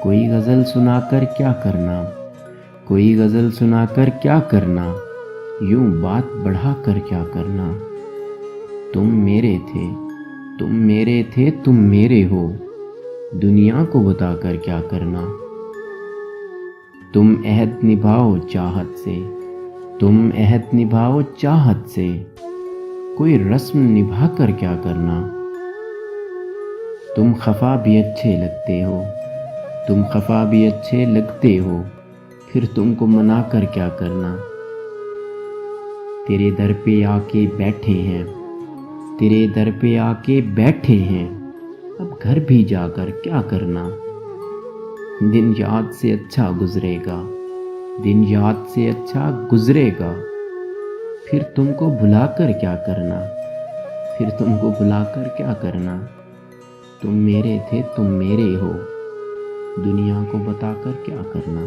کوئی غزل سنا کر کیا کرنا، کوئی غزل سنا کر کیا کرنا، یوں بات بڑھا کر کیا کرنا۔ تم میرے تھے، تم میرے تھے، تم میرے ہو، دنیا کو بتا کر کیا کرنا۔ تم عہد نبھاؤ چاہت سے، تم عہد نبھاؤ چاہت سے، کوئی رسم نبھا کر کیا کرنا۔ تم خفا بھی اچھے لگتے ہو، تم خفا بھی اچھے لگتے ہو، پھر تم کو منا کر کیا کرنا۔ تیرے در پہ آ کے بیٹھے ہیں، تیرے در پہ آ کے بیٹھے ہیں، اب گھر بھی جا کر کیا کرنا۔ دن یاد سے اچھا گزرے گا، دن یاد سے اچھا گزرے گا، پھر تم کو بھلا کر کیا کرنا، پھر تم کو بھلا کر کیا کرنا۔ تم میرے تھے، تم میرے ہو، دنیا کو بتا کر کیا کرنا۔